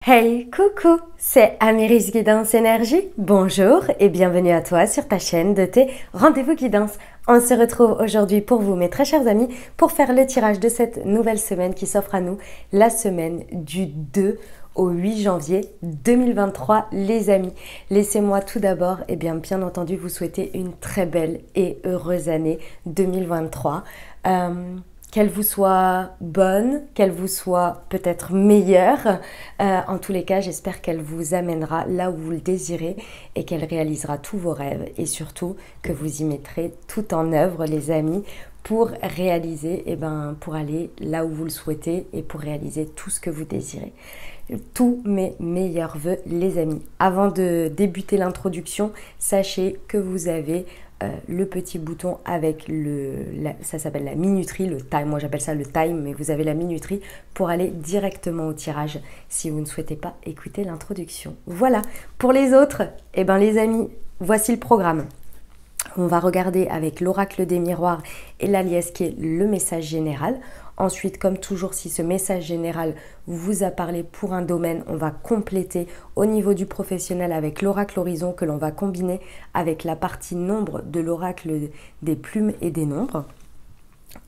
Hey, coucou, c'est Améris Guidance Énergie. Bonjour et bienvenue à toi sur ta chaîne de tes rendez-vous guidance. On se retrouve aujourd'hui pour vous, mes très chers amis, pour faire le tirage de cette nouvelle semaine qui s'offre à nous, la semaine du 2 au 8 janvier 2023, les amis. Laissez-moi tout d'abord, bien entendu, vous souhaiter une très belle et heureuse année 2023. Qu'elle vous soit bonne, qu'elle vous soit peut-être meilleure. En tous les cas, j'espère qu'elle vous amènera là où vous le désirez et qu'elle réalisera tous vos rêves et surtout que vous y mettrez tout en œuvre, les amis, pour réaliser, pour aller là où vous le souhaitez et pour réaliser tout ce que vous désirez. Tous mes meilleurs vœux, les amis. Avant de débuter l'introduction, sachez que vous avez le petit bouton avec ça s'appelle la minuterie, le time, moi j'appelle ça le time, mais vous avez la minuterie pour aller directement au tirage si vous ne souhaitez pas écouter l'introduction. Voilà, pour les autres, les amis, voici le programme. On va regarder avec l'oracle des miroirs et la liesse qui est le message général. Ensuite, comme toujours, si ce message général vous a parlé pour un domaine, on va compléter au niveau du professionnel avec l'oracle horizon que l'on va combiner avec la partie nombre de l'oracle des plumes et des nombres.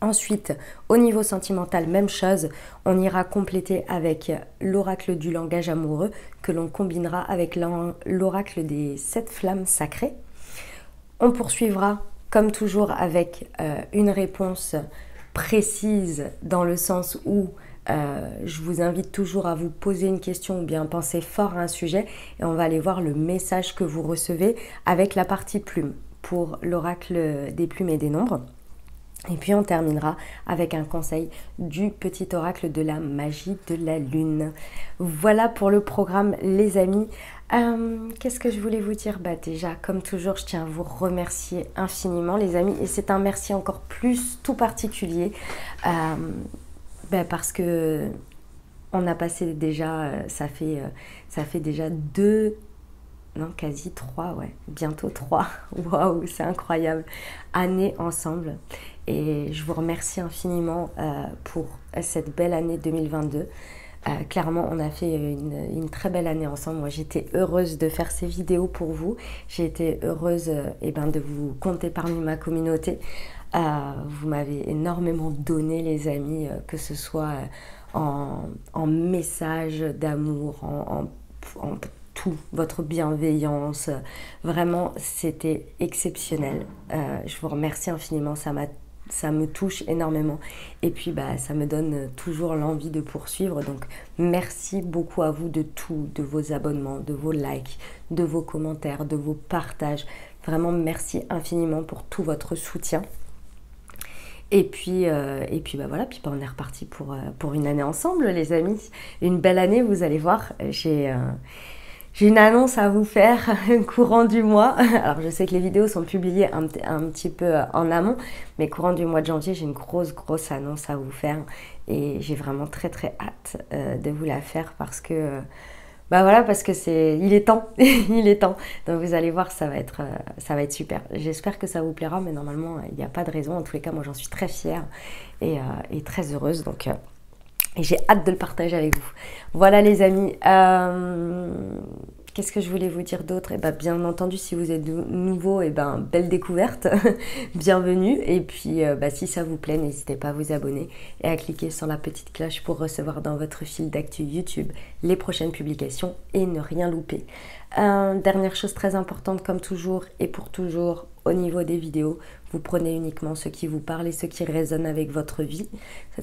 Ensuite, au niveau sentimental, même chose, on ira compléter avec l'oracle du langage amoureux que l'on combinera avec l'oracle des 7 flammes sacrées. On poursuivra comme toujours avec une réponse précise dans le sens où je vous invite toujours à vous poser une question ou bien penser fort à un sujet et on va aller voir le message que vous recevez avec la partie plume pour l'oracle des plumes et des nombres. Et puis on terminera avec un conseil du petit oracle de la magie de la lune. Voilà pour le programme, les amis. Qu'est-ce que je voulais vous dire? Déjà, comme toujours, je tiens à vous remercier infiniment, les amis. Et c'est un merci encore plus tout particulier parce que on a passé déjà, ça fait déjà 2... Non, quasi 3, ouais, bientôt 3. Waouh, c'est incroyable. Année ensemble. Et je vous remercie infiniment pour cette belle année 2022. Clairement, on a fait une très belle année ensemble. Moi, j'étais heureuse de faire ces vidéos pour vous. J'ai été heureuse de vous compter parmi ma communauté. Vous m'avez énormément donné, les amis, que ce soit en messages d'amour, en tout, votre bienveillance, vraiment c'était exceptionnel. Je vous remercie infiniment, ça me touche énormément et puis ça me donne toujours l'envie de poursuivre, donc merci beaucoup à vous de tout, de vos abonnements, de vos likes, de vos commentaires, de vos partages, vraiment merci infiniment pour tout votre soutien. Et puis voilà, on est reparti pour une année ensemble, les amis, une belle année, vous allez voir. J'ai une annonce à vous faire courant du mois. Alors je sais que les vidéos sont publiées un petit peu en amont, mais courant du mois de janvier, j'ai une grosse annonce à vous faire et j'ai vraiment très hâte de vous la faire parce que parce que il est temps, il est temps. Donc vous allez voir, ça va être super. J'espère que ça vous plaira, mais normalement il n'y a pas de raison. En tous les cas, moi j'en suis très fière et très heureuse. Donc et j'ai hâte de le partager avec vous. Voilà les amis, qu'est-ce que je voulais vous dire d'autre? Bien entendu, si vous êtes nouveau, belle découverte, bienvenue. Et puis si ça vous plaît, n'hésitez pas à vous abonner et à cliquer sur la petite cloche pour recevoir dans votre fil d'actu YouTube les prochaines publications et ne rien louper. Dernière chose très importante comme toujours et pour toujours, au niveau des vidéos, vous prenez uniquement ce qui vous parle et ce qui résonne avec votre vie.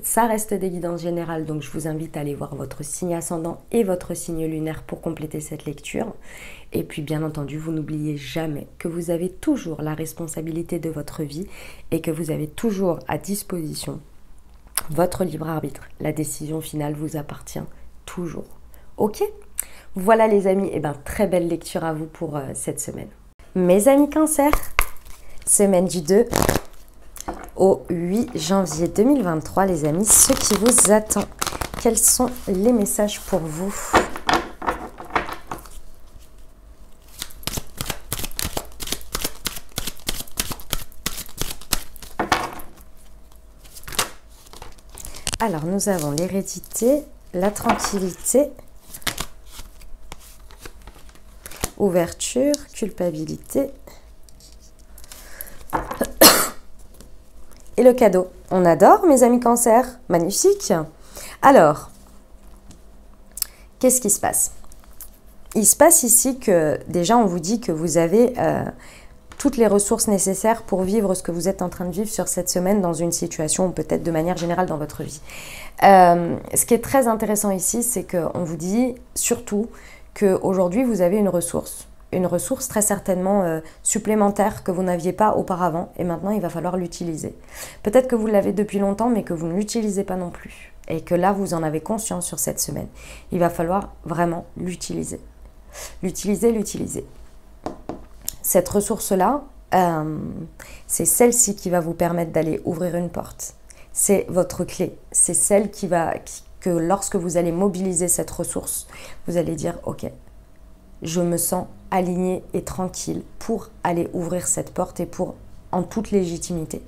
Ça reste des guidances générales, donc je vous invite à aller voir votre signe ascendant et votre signe lunaire pour compléter cette lecture. Et puis bien entendu, vous n'oubliez jamais que vous avez toujours la responsabilité de votre vie et que vous avez toujours à disposition votre libre arbitre. La décision finale vous appartient toujours. Ok? Voilà les amis, très belle lecture à vous pour cette semaine. Mes amis Cancer, semaine du 2 au 8 janvier 2023, les amis, ce qui vous attend. Quels sont les messages pour vous? Alors, nous avons l'hérédité, la tranquillité ouverture, culpabilité. Et le cadeau. On adore, mes amis Cancer. Magnifique. Alors, qu'est-ce qui se passe? Il se passe ici que, déjà, on vous dit que vous avez toutes les ressources nécessaires pour vivre ce que vous êtes en train de vivre sur cette semaine dans une situation ou peut-être de manière générale dans votre vie. Ce qui est très intéressant ici, c'est qu'on vous dit surtout qu'aujourd'hui, vous avez une ressource très certainement supplémentaire que vous n'aviez pas auparavant et maintenant, il va falloir l'utiliser. Peut-être que vous l'avez depuis longtemps, mais que vous ne l'utilisez pas non plus et que là, vous en avez conscience sur cette semaine. Il va falloir vraiment l'utiliser. L'utiliser. Cette ressource-là, c'est celle-ci qui va vous permettre d'aller ouvrir une porte. C'est votre clé. C'est celle que lorsque vous allez mobiliser cette ressource, vous allez dire « Ok, je me sens alignée et tranquille pour aller ouvrir cette porte et pour en toute légitimité. »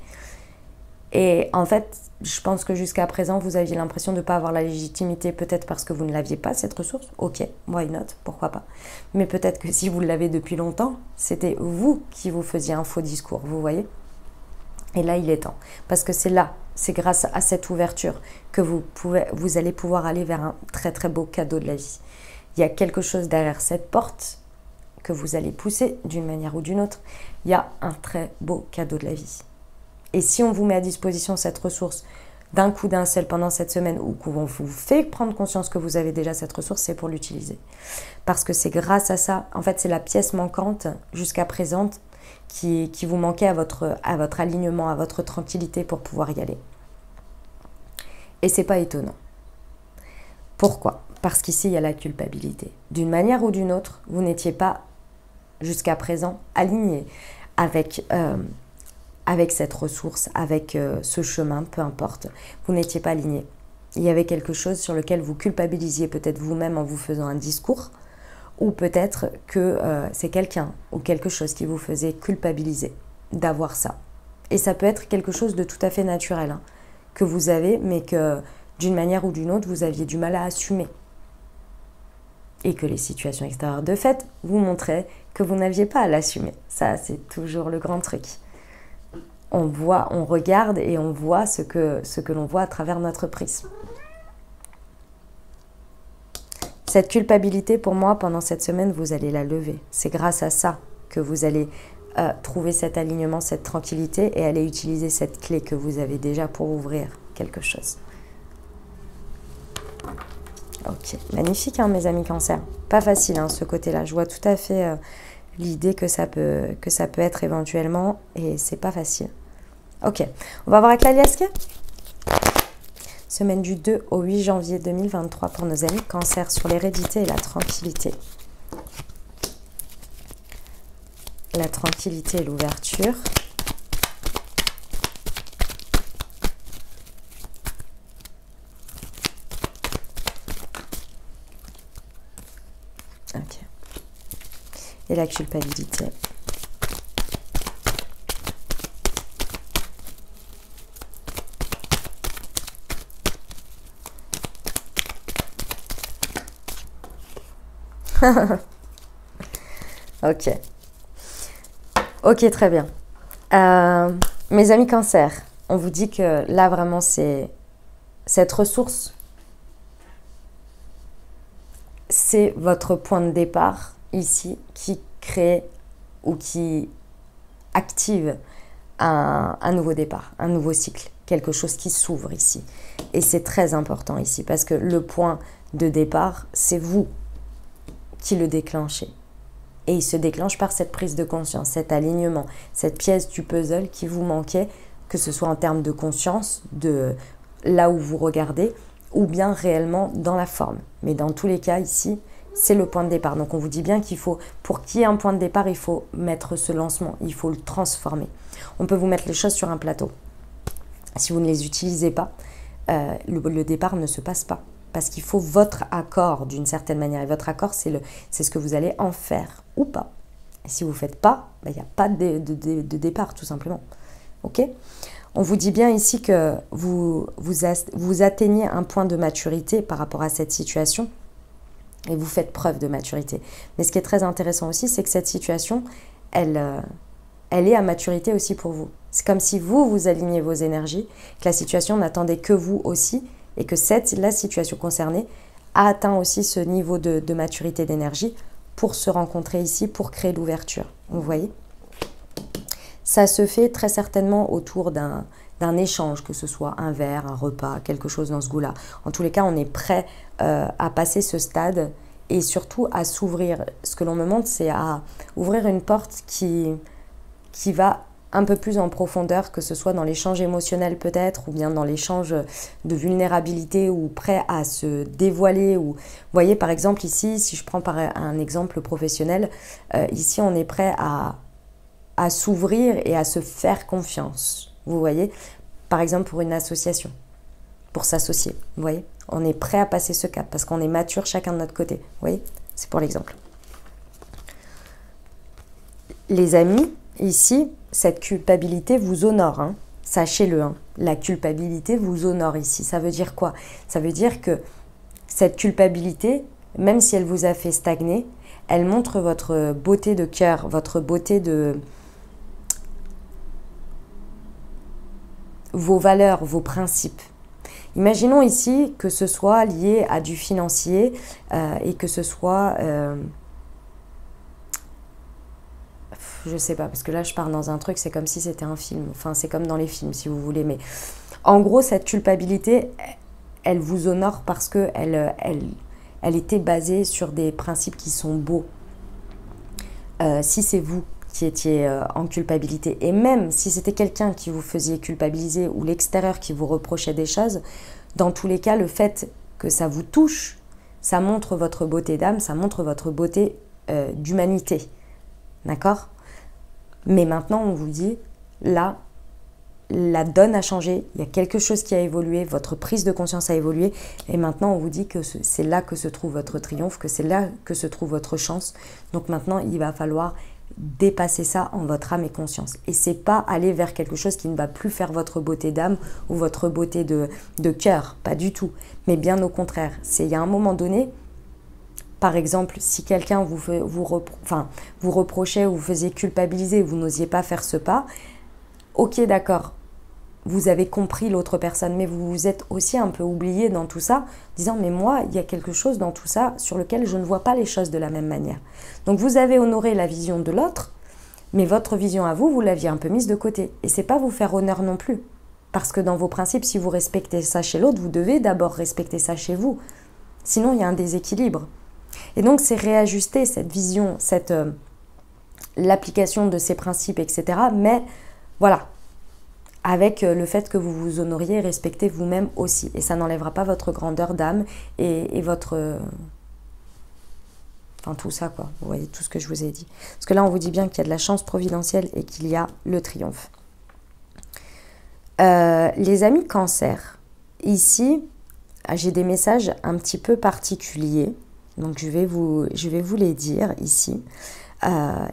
Et en fait, je pense que jusqu'à présent, vous aviez l'impression de ne pas avoir la légitimité, peut-être parce que vous ne l'aviez pas, cette ressource. Ok, why not, pourquoi pas. Mais peut-être que si vous l'avez depuis longtemps, c'était vous qui vous faisiez un faux discours, vous voyez. Et là, il est temps. Parce que c'est là, c'est grâce à cette ouverture que vous allez pouvoir aller vers un très très beau cadeau de la vie. Il y a quelque chose derrière cette porte que vous allez pousser d'une manière ou d'une autre. Il y a un très beau cadeau de la vie. Et si on vous met à disposition cette ressource d'un coup d'un seul pendant cette semaine ou qu'on vous fait prendre conscience que vous avez déjà cette ressource, c'est pour l'utiliser. Parce que c'est grâce à ça, en fait c'est la pièce manquante jusqu'à présent qui vous manquait à votre alignement, à votre tranquillité pour pouvoir y aller. Et c'est pas étonnant. Pourquoi? Parce qu'ici il y a la culpabilité. D'une manière ou d'une autre, vous n'étiez pas jusqu'à présent aligné avec cette ressource, avec ce chemin, peu importe, vous n'étiez pas aligné. Il y avait quelque chose sur lequel vous culpabilisiez peut-être vous-même en vous faisant un discours, ou peut-être que c'est quelqu'un ou quelque chose qui vous faisait culpabiliser d'avoir ça. Et ça peut être quelque chose de tout à fait naturel, hein, que vous avez, mais que d'une manière ou d'une autre, vous aviez du mal à assumer. Et que les situations extérieures de fait vous montraient que vous n'aviez pas à l'assumer. Ça, c'est toujours le grand truc. On voit, on regarde et on voit ce que l'on voit à travers notre prisme. Cette culpabilité, pour moi, pendant cette semaine, vous allez la lever. C'est grâce à ça que vous allez trouver cet alignement, cette tranquillité et aller utiliser cette clé que vous avez déjà pour ouvrir quelque chose. Ok, magnifique, hein, mes amis Cancer. Pas facile, hein, ce côté-là. Je vois tout à fait l'idée que ça peut être éventuellement et c'est pas facile. Ok, on va voir avec l'aliasque. Semaine du 2 au 8 janvier 2023 pour nos amis Cancer sur l'hérédité et la tranquillité. La tranquillité et l'ouverture. Ok. Et la culpabilité. Ok. Ok, très bien. Mes amis Cancer, on vous dit que là, vraiment, c'est cette ressource, c'est votre point de départ ici qui crée ou qui active un nouveau départ, un nouveau cycle, quelque chose qui s'ouvre ici. Et c'est très important ici parce que le point de départ, c'est vous qui le déclenchez. Et il se déclenche par cette prise de conscience, cet alignement, cette pièce du puzzle qui vous manquait, que ce soit en termes de conscience, de là où vous regardez, ou bien réellement dans la forme. Mais dans tous les cas, ici, c'est le point de départ. Donc on vous dit bien qu'il faut, pour qu'il y ait un point de départ, il faut mettre ce lancement, il faut le transformer. On peut vous mettre les choses sur un plateau. Si vous ne les utilisez pas, le départ ne se passe pas. Parce qu'il faut votre accord d'une certaine manière. Et votre accord, c'est ce que vous allez en faire ou pas. Et si vous ne faites pas, il n'y a pas de départ, tout simplement. Ok ? On vous dit bien ici que vous atteignez un point de maturité par rapport à cette situation Et vous faites preuve de maturité. Mais ce qui est très intéressant aussi, c'est que cette situation, elle est à maturité aussi pour vous. C'est comme si vous alignez vos énergies, que la situation n'attendait que vous aussi, et que la situation concernée a atteint aussi ce niveau de maturité d'énergie pour se rencontrer ici, pour créer l'ouverture. Vous voyez? Ça se fait très certainement autour d'un échange, que ce soit un verre, un repas, quelque chose dans ce goût-là. En tous les cas, on est prêt à passer ce stade et surtout à s'ouvrir. Ce que l'on me montre, c'est à ouvrir une porte qui va un peu plus en profondeur, que ce soit dans l'échange émotionnel peut-être, ou bien dans l'échange de vulnérabilité, ou prêt à se dévoiler. Ou, vous voyez, par exemple, ici, si je prends par un exemple professionnel, ici, on est prêt à s'ouvrir et à se faire confiance. Vous voyez, par exemple, pour une association, pour s'associer, vous voyez, on est prêt à passer ce cap, parce qu'on est mature chacun de notre côté. Vous voyez, c'est pour l'exemple. Les amis, ici, cette culpabilité vous honore, hein. Sachez-le, hein. La culpabilité vous honore ici. Ça veut dire quoi? Ça veut dire que cette culpabilité, même si elle vous a fait stagner, elle montre votre beauté de cœur, votre beauté de vos valeurs, vos principes. Imaginons ici que ce soit lié à du financier et que ce soit... je sais pas, parce que là je pars dans un truc, c'est comme si c'était un film, enfin c'est comme dans les films si vous voulez, mais en gros cette culpabilité, elle vous honore parce que elle était basée sur des principes qui sont beaux. Si c'est vous qui étiez en culpabilité, et même si c'était quelqu'un qui vous faisait culpabiliser ou l'extérieur qui vous reprochait des choses, dans tous les cas, le fait que ça vous touche, ça montre votre beauté d'âme, ça montre votre beauté d'humanité. D'accord ? Mais maintenant, on vous dit, là, la donne a changé, il y a quelque chose qui a évolué, votre prise de conscience a évolué, et maintenant, on vous dit que c'est là que se trouve votre triomphe, que c'est là que se trouve votre chance. Donc maintenant, il va falloir dépasser ça en votre âme et conscience. Et c'est pas aller vers quelque chose qui ne va plus faire votre beauté d'âme ou votre beauté de cœur, pas du tout. Mais bien au contraire, il y a un moment donné... Par exemple, si quelqu'un vous reprochait ou vous faisait culpabiliser, vous n'osiez pas faire ce pas, ok, d'accord, vous avez compris l'autre personne, mais vous vous êtes aussi un peu oublié dans tout ça, disant, mais moi, il y a quelque chose dans tout ça sur lequel je ne vois pas les choses de la même manière. Donc vous avez honoré la vision de l'autre, mais votre vision à vous, vous l'aviez un peu mise de côté. Et c'est pas vous faire honneur non plus. Parce que dans vos principes, si vous respectez ça chez l'autre, vous devez d'abord respecter ça chez vous. Sinon, il y a un déséquilibre. Et donc, c'est réajuster cette vision, l'application de ces principes, etc. Mais voilà, avec le fait que vous vous honoriez et respectez vous-même aussi. Et ça n'enlèvera pas votre grandeur d'âme et votre... Enfin, tout ça, quoi. Vous voyez tout ce que je vous ai dit. Parce que là, on vous dit bien qu'il y a de la chance providentielle et qu'il y a le triomphe. Les amis cancer, ici, j'ai des messages un petit peu particuliers. Donc, je vais vous les dire ici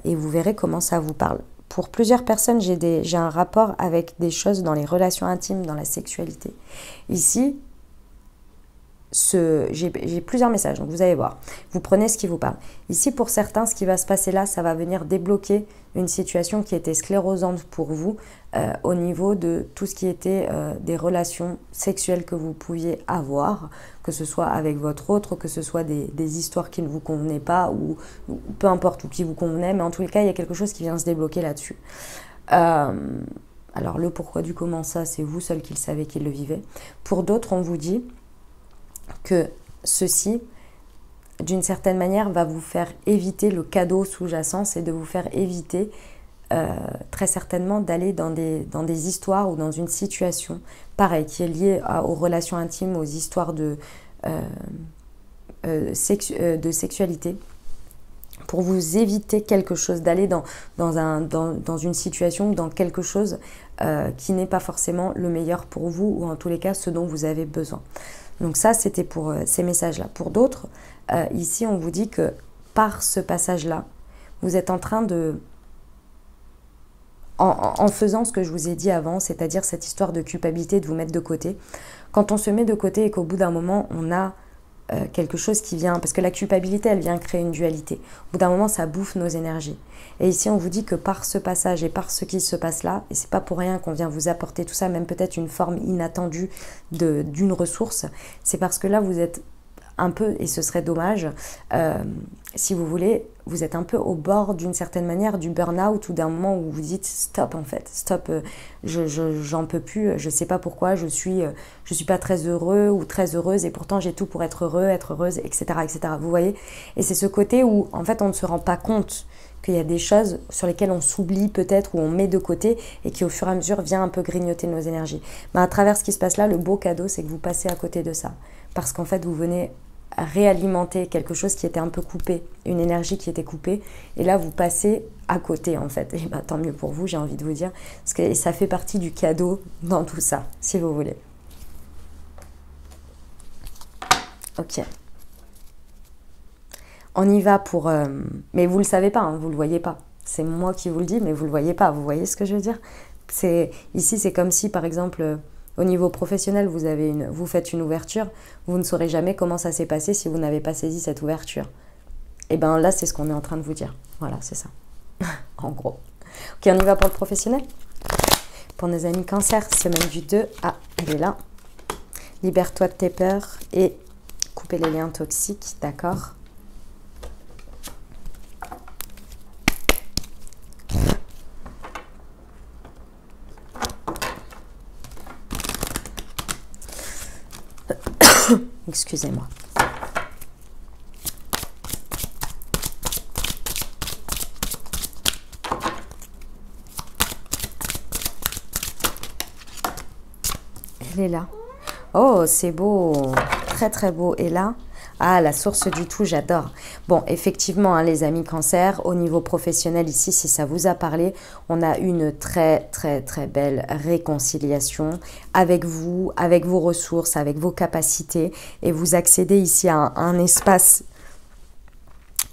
et vous verrez comment ça vous parle. Pour plusieurs personnes, j'ai un rapport avec des choses dans les relations intimes, dans la sexualité. Ici, j'ai plusieurs messages, donc vous allez voir. Vous prenez ce qui vous parle. Ici, pour certains, ce qui va se passer là, ça va venir débloquer une situation qui était sclérosante pour vous au niveau de tout ce qui était des relations sexuelles que vous pouviez avoir, que ce soit avec votre autre, que ce soit des histoires qui ne vous convenaient pas, ou peu importe, ou qui vous convenaient, mais en tous les cas, il y a quelque chose qui vient se débloquer là-dessus. Alors, le pourquoi du comment, ça, c'est vous seul qui le savez, qui le vivez. Pour d'autres, on vous dit que ceci, d'une certaine manière, va vous faire éviter le cadeau sous-jacent, c'est de vous faire éviter très certainement d'aller dans des histoires ou dans une situation pareille, qui est liée aux relations intimes, aux histoires de sexualité, pour vous éviter quelque chose, d'aller dans une situation, dans quelque chose qui n'est pas forcément le meilleur pour vous, ou en tous les cas ce dont vous avez besoin. Donc ça, c'était pour ces messages-là. Pour d'autres, ici, on vous dit que par ce passage-là, vous êtes en train de... En faisant ce que je vous ai dit avant, c'est-à-dire cette histoire de culpabilité, de vous mettre de côté. Quand on se met de côté et qu'au bout d'un moment, on a quelque chose qui vient, parce que la culpabilité, elle vient créer une dualité. Au bout d'un moment, ça bouffe nos énergies. Et ici, on vous dit que par ce passage et par ce qui se passe là, et c'est pas pour rien qu'on vient vous apporter tout ça, même peut-être une forme inattendue d'une ressource, c'est parce que là, vous êtes un peu, et ce serait dommage, si vous voulez, vous êtes un peu au bord d'une certaine manière du burn-out ou d'un moment où vous dites stop en fait, stop, j'en peux plus, je sais pas pourquoi, je suis pas très heureux ou très heureuse et pourtant j'ai tout pour être heureux, être heureuse, etc., etc. Vous voyez? Et c'est ce côté où en fait on ne se rend pas compte qu'il y a des choses sur lesquelles on s'oublie peut-être ou on met de côté et qui au fur et à mesure vient un peu grignoter nos énergies. Mais à travers ce qui se passe là, le beau cadeau c'est que vous passez à côté de ça. Parce qu'en fait vous venez réalimenter quelque chose qui était un peu coupé, une énergie qui était coupée, et là vous passez à côté en fait. Et bah tant mieux pour vous, j'ai envie de vous dire, parce que ça fait partie du cadeau dans tout ça, si vous voulez. Ok. On y va pour... mais vous ne le savez pas, hein, vous ne le voyez pas. C'est moi qui vous le dis, mais vous ne le voyez pas. Vous voyez ce que je veux dire? Ici, c'est comme si, par exemple, au niveau professionnel, vous faites une ouverture, vous ne saurez jamais comment ça s'est passé si vous n'avez pas saisi cette ouverture. Et bien là, c'est ce qu'on est en train de vous dire. Voilà, c'est ça. En gros. Ok, on y va pour le professionnel. Pour nos amis cancer, semaine du 2. Ah, elle est là. Libère-toi de tes peurs et couper les liens toxiques, d'accord? Excusez-moi. Elle est là. Oh, c'est beau. Très, très beau. Et là, ah, la source du tout, j'adore. Bon, effectivement, hein, les amis cancer, au niveau professionnel ici, si ça vous a parlé, on a une très, très, très belle réconciliation avec vous, avec vos ressources, avec vos capacités. Et vous accédez ici à un espace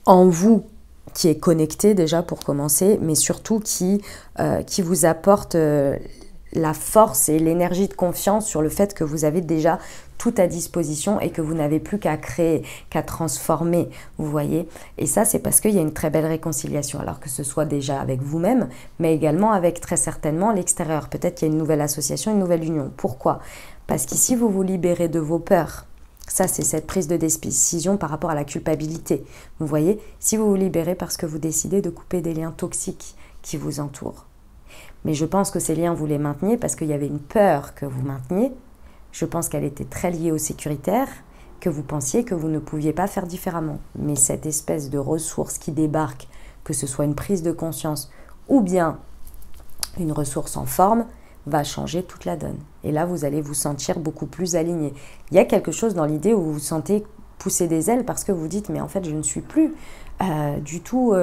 en vous qui est connecté déjà pour commencer, mais surtout qui vous apporte la force et l'énergie de confiance sur le fait que vous avez déjà tout à disposition et que vous n'avez plus qu'à créer, qu'à transformer, vous voyez. Et ça, c'est parce qu'il y a une très belle réconciliation, alors que ce soit déjà avec vous-même, mais également avec très certainement l'extérieur. Peut-être qu'il y a une nouvelle association, une nouvelle union. Pourquoi? Parce qu'ici, vous vous libérez de vos peurs. Ça, c'est cette prise de décision par rapport à la culpabilité. Vous voyez, si vous vous libérez parce que vous décidez de couper des liens toxiques qui vous entourent. Mais je pense que ces liens, vous les mainteniez parce qu'il y avait une peur que vous mainteniez. Je pense qu'elle était très liée au sécuritaire, que vous pensiez que vous ne pouviez pas faire différemment. Mais cette espèce de ressource qui débarque, que ce soit une prise de conscience ou bien une ressource en forme, va changer toute la donne. Et là, vous allez vous sentir beaucoup plus aligné. Il y a quelque chose dans l'idée où vous vous sentez pousser des ailes parce que vous dites « mais en fait, je ne suis plus du tout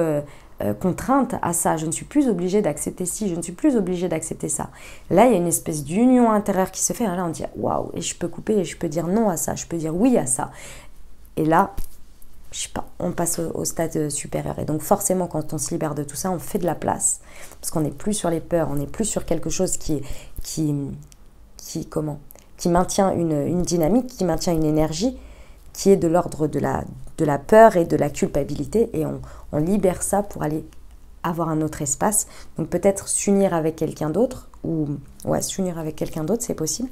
contrainte à ça. Je ne suis plus obligée d'accepter ci, je ne suis plus obligée d'accepter ça. » Là, il y a une espèce d'union intérieure qui se fait. Là, on dit « waouh !» Et je peux couper et je peux dire non à ça, je peux dire oui à ça. Et là, je sais pas, on passe au stade supérieur. Et donc forcément, quand on se libère de tout ça, on fait de la place. Parce qu'on n'est plus sur les peurs, on n'est plus sur quelque chose qui maintient une dynamique, qui maintient une énergie, qui est de l'ordre de la peur et de la culpabilité. Et on libère ça pour aller avoir un autre espace. Donc peut-être s'unir avec quelqu'un d'autre, ou ouais, s'unir avec quelqu'un d'autre, c'est possible.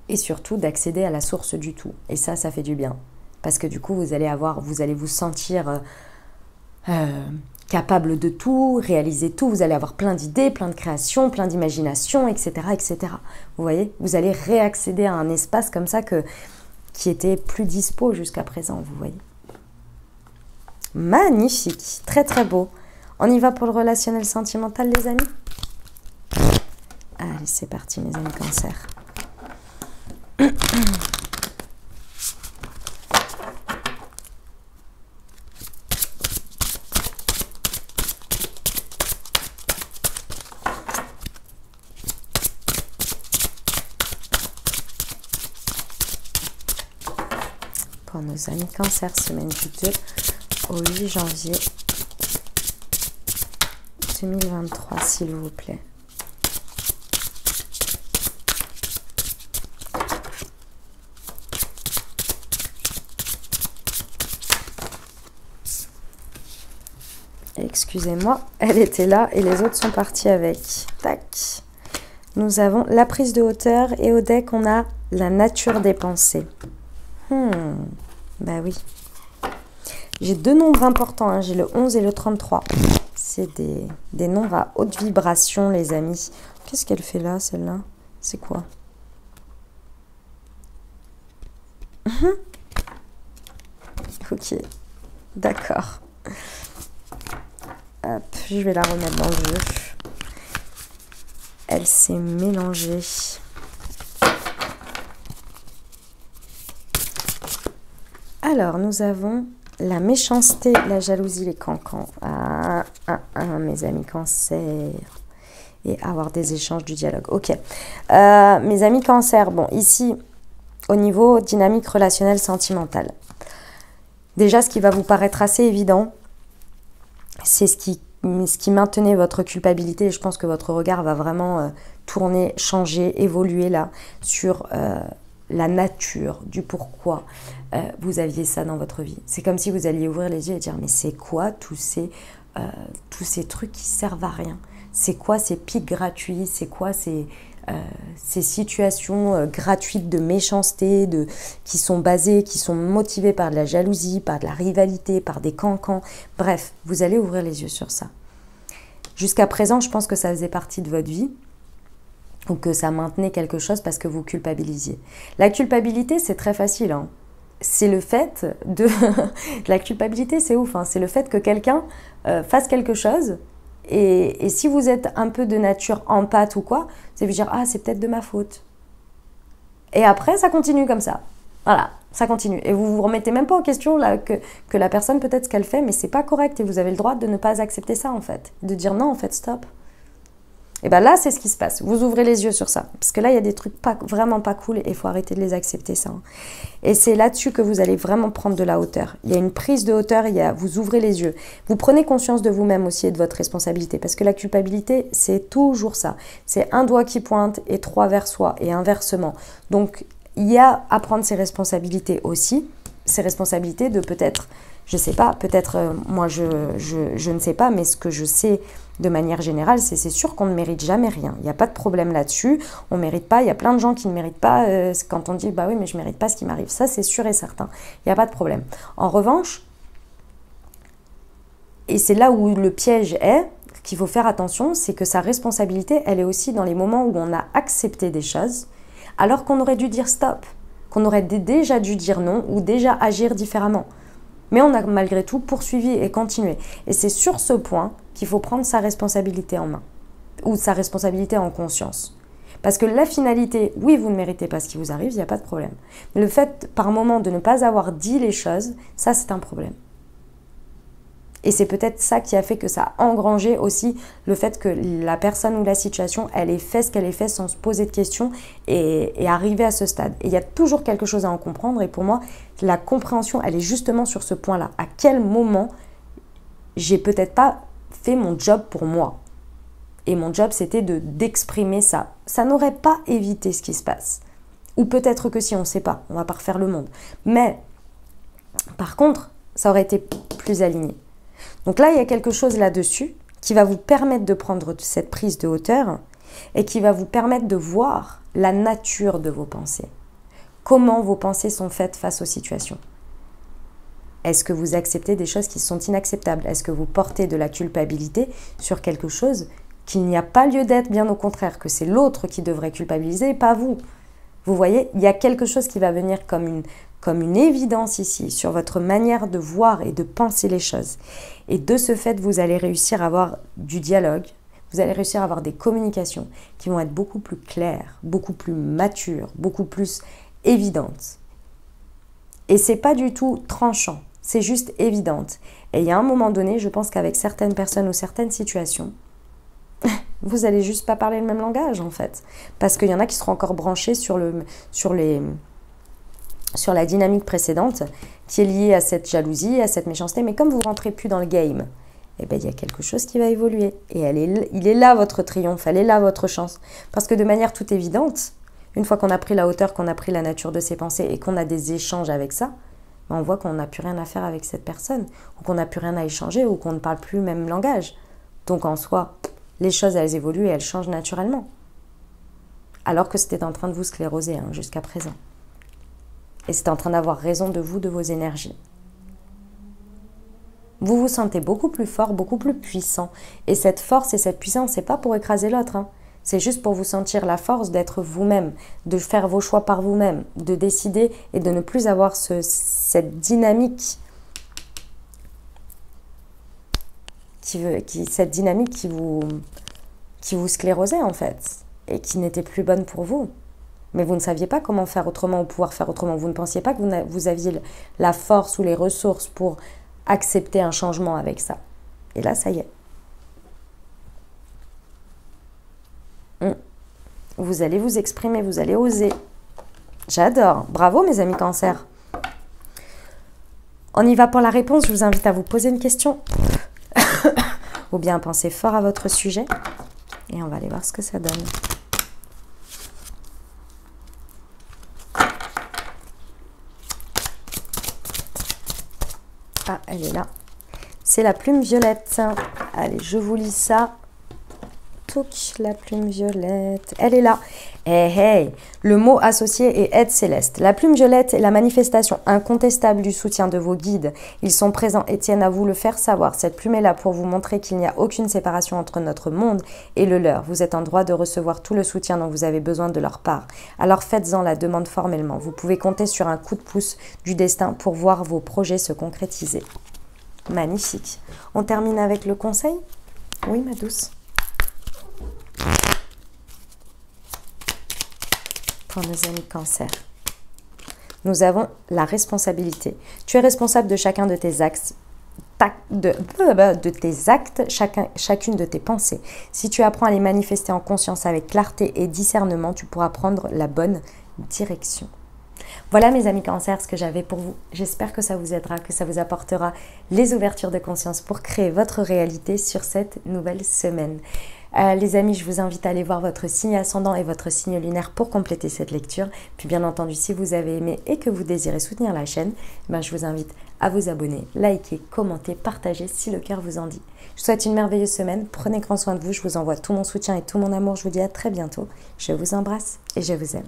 Et surtout d'accéder à la source du tout. Et ça fait du bien. Parce que du coup, vous allez vous sentir capable de tout, réaliser tout. Vous allez avoir plein d'idées, plein de créations, plein d'imagination, etc., etc. Vous voyez, vous allez réaccéder à un espace comme ça qui était plus dispo jusqu'à présent, vous voyez. Magnifique, très très beau. On y va pour le relationnel sentimental, les amis? Allez, c'est parti, mes amis cancer. Pour nos amis cancer, semaine du 2 au 8 janvier 2023, s'il vous plaît. Excusez-moi, elle était là et les autres sont partis avec. Tac. Nous avons la prise de hauteur et au deck, on a la nature des pensées. Bah oui. J'ai deux nombres importants, hein. J'ai le 11 et le 33. C'est des nombres à haute vibration, les amis. Qu'est-ce qu'elle fait là, celle-là? C'est quoi? Ok, d'accord. Hop, je vais la remettre dans le jeu. Elle s'est mélangée. Alors, nous avons la méchanceté, la jalousie, les cancans. Mes amis cancer. Et avoir des échanges du dialogue. Ok. Mes amis cancer, bon, ici, au niveau dynamique relationnelle sentimentale. Déjà, ce qui va vous paraître assez évident, c'est ce qui maintenait votre culpabilité. Et je pense que votre regard va vraiment tourner, changer, évoluer là, sur la nature, du pourquoi vous aviez ça dans votre vie. C'est comme si vous alliez ouvrir les yeux et dire, mais c'est quoi tous ces trucs qui servent à rien? C'est quoi ces pics gratuits? C'est quoi ces situations gratuites de méchanceté, qui sont basées, qui sont motivées par de la jalousie, par de la rivalité, par des cancans? Bref, vous allez ouvrir les yeux sur ça. Jusqu'à présent, je pense que ça faisait partie de votre vie, ou que ça maintenait quelque chose parce que vous culpabilisiez. La culpabilité, c'est très facile, hein. C'est le fait de... La culpabilité, c'est ouf, hein. C'est le fait que quelqu'un fasse quelque chose, et si vous êtes un peu de nature empathe ou quoi, c'est vous dire, ah, c'est peut-être de ma faute. Et après, ça continue comme ça. Voilà, ça continue. Et vous vous remettez même pas en question là, que la personne, peut-être ce qu'elle fait, mais c'est pas correct, et vous avez le droit de ne pas accepter ça, en fait. De dire non, en fait, stop. Et bien là, c'est ce qui se passe. Vous ouvrez les yeux sur ça. Parce que là, il y a des trucs vraiment pas cool et il faut arrêter de les accepter, ça. Et c'est là-dessus que vous allez vraiment prendre de la hauteur. Il y a une prise de hauteur, vous ouvrez les yeux. Vous prenez conscience de vous-même aussi et de votre responsabilité. Parce que la culpabilité, c'est toujours ça. C'est un doigt qui pointe et 3 vers soi et inversement. Donc, il y a à prendre ses responsabilités aussi. Ses responsabilités de peut-être, je sais pas, peut-être, moi je ne sais pas, mais ce que je sais de manière générale, c'est sûr qu'on ne mérite jamais rien. Il n'y a pas de problème là-dessus. On ne mérite pas. Il y a plein de gens qui ne méritent pas. Quand on dit, bah oui, mais je ne mérite pas ce qui m'arrive. Ça, c'est sûr et certain. Il n'y a pas de problème. En revanche, et c'est là où le piège est, qu'il faut faire attention, c'est que sa responsabilité, elle est aussi dans les moments où on a accepté des choses, alors qu'on aurait dû dire stop, qu'on aurait déjà dû dire non ou déjà agir différemment. Mais on a malgré tout poursuivi et continué. Et c'est sur ce point qu'il faut prendre sa responsabilité en main, ou sa responsabilité en conscience. Parce que la finalité, oui, vous ne méritez pas ce qui vous arrive, il n'y a pas de problème. Mais le fait, par moment, de ne pas avoir dit les choses, ça, c'est un problème. Et c'est peut-être ça qui a fait que ça a engrangé aussi le fait que la personne ou la situation, elle ait fait ce qu'elle ait fait sans se poser de questions et arriver à ce stade. Et il y a toujours quelque chose à en comprendre. Et pour moi, la compréhension, elle est justement sur ce point-là. À quel moment j'ai peut-être pas fait mon job pour moi. Et mon job, c'était d'exprimer ça. Ça n'aurait pas évité ce qui se passe. Ou peut-être que si, on ne sait pas. On ne va pas refaire le monde. Mais, par contre, ça aurait été plus aligné. Donc là, il y a quelque chose là-dessus qui va vous permettre de prendre cette prise de hauteur et qui va vous permettre de voir la nature de vos pensées. Comment vos pensées sont faites face aux situations. Est-ce que vous acceptez des choses qui sont inacceptables? Est-ce que vous portez de la culpabilité sur quelque chose qu'il n'y a pas lieu d'être, bien au contraire, que c'est l'autre qui devrait culpabiliser et pas vous? Vous voyez, il y a quelque chose qui va venir comme une évidence ici sur votre manière de voir et de penser les choses. Et de ce fait, vous allez réussir à avoir du dialogue, vous allez réussir à avoir des communications qui vont être beaucoup plus claires, beaucoup plus matures, beaucoup plus évidentes. Et c'est pas du tout tranchant, c'est juste évidente. Et il y a un moment donné, je pense qu'avec certaines personnes ou certaines situations, vous allez juste pas parler le même langage en fait. Parce qu'il y en a qui seront encore branchés sur la dynamique précédente qui est liée à cette jalousie, à cette méchanceté. Mais comme vous ne rentrez plus dans le game, eh ben, il y a quelque chose qui va évoluer. Et il est là votre triomphe, elle est là votre chance. Parce que de manière toute évidente, une fois qu'on a pris la hauteur, qu'on a pris la nature de ses pensées et qu'on a des échanges avec ça, on voit qu'on n'a plus rien à faire avec cette personne, ou qu'on n'a plus rien à échanger, ou qu'on ne parle plus le même langage. Donc en soi, les choses, elles évoluent et elles changent naturellement. Alors que c'était en train de vous scléroser jusqu'à présent. Et c'était en train d'avoir raison de vous, de vos énergies. Vous vous sentez beaucoup plus fort, beaucoup plus puissant. Et cette force et cette puissance, c'est pas pour écraser l'autre. C'est juste pour vous sentir la force d'être vous-même, de faire vos choix par vous-même, de décider et de ne plus avoir cette dynamique qui vous sclérosait en fait et qui n'était plus bonne pour vous. Mais vous ne saviez pas comment faire autrement ou pouvoir faire autrement. Vous ne pensiez pas que vous aviez la force ou les ressources pour accepter un changement avec ça. Et là, ça y est. Vous allez vous exprimer, vous allez oser. J'adore. Bravo mes amis Cancer. On y va pour la réponse. Je vous invite à vous poser une question. Ou bien à penser fort à votre sujet. Et on va aller voir ce que ça donne. Ah, elle est là. C'est la plume violette. Allez, je vous lis ça. Touc, la plume violette. Elle est là. Hey, hey. Le mot associé est aide céleste. La plume violette est la manifestation incontestable du soutien de vos guides. Ils sont présents et tiennent à vous le faire savoir. Cette plume est là pour vous montrer qu'il n'y a aucune séparation entre notre monde et le leur. Vous êtes en droit de recevoir tout le soutien dont vous avez besoin de leur part. Alors faites-en la demande formellement. Vous pouvez compter sur un coup de pouce du destin pour voir vos projets se concrétiser. Magnifique. On termine avec le conseil? Oui, ma douce. Pour nos amis Cancer. Nous avons la responsabilité. Tu es responsable de chacun de tes actes, chacune de tes pensées. Si tu apprends à les manifester en conscience avec clarté et discernement, tu pourras prendre la bonne direction. Voilà mes amis Cancer, ce que j'avais pour vous. J'espère que ça vous aidera, que ça vous apportera les ouvertures de conscience pour créer votre réalité sur cette nouvelle semaine. Les amis, je vous invite à aller voir votre signe ascendant et votre signe lunaire pour compléter cette lecture. Puis bien entendu, si vous avez aimé et que vous désirez soutenir la chaîne, je vous invite à vous abonner, liker, commenter, partager si le cœur vous en dit. Je vous souhaite une merveilleuse semaine. Prenez grand soin de vous. Je vous envoie tout mon soutien et tout mon amour. Je vous dis à très bientôt. Je vous embrasse et je vous aime.